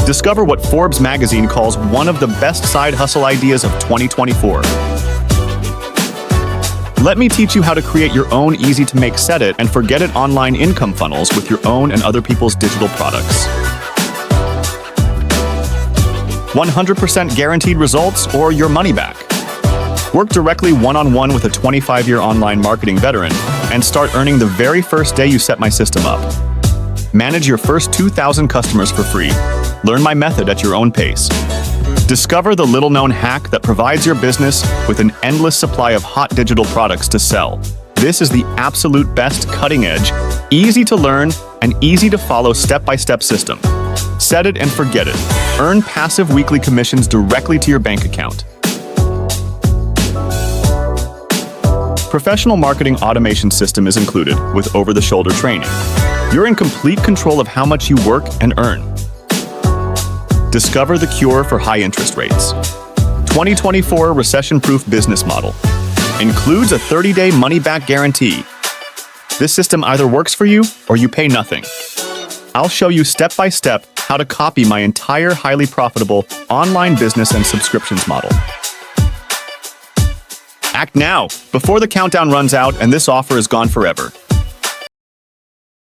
Discover what Forbes magazine calls one of the best side hustle ideas of 2024. Let me teach you how to create your own easy-to-make set-it and forget-it online income funnels with your own and other people's digital products. 100% guaranteed results or your money back. Work directly one-on-one with a 25-year online marketing veteran and start earning the very first day you set my system up. Manage your first 2,000 customers for free. Learn my method at your own pace. Discover the little-known hack that provides your business with an endless supply of hot digital products to sell. This is the absolute best cutting-edge, easy-to-learn, and easy-to-follow step-by-step system. Set it and forget it. Earn passive weekly commissions directly to your bank account. Professional marketing automation system is included with over-the-shoulder training. You're in complete control of how much you work and earn. Discover the cure for high interest rates. 2024 recession-proof business model. Includes a 30-day money-back guarantee. This system either works for you or you pay nothing. I'll show you step-by-step how to copy my entire highly profitable online business and subscriptions model. Act now, before the countdown runs out and this offer is gone forever.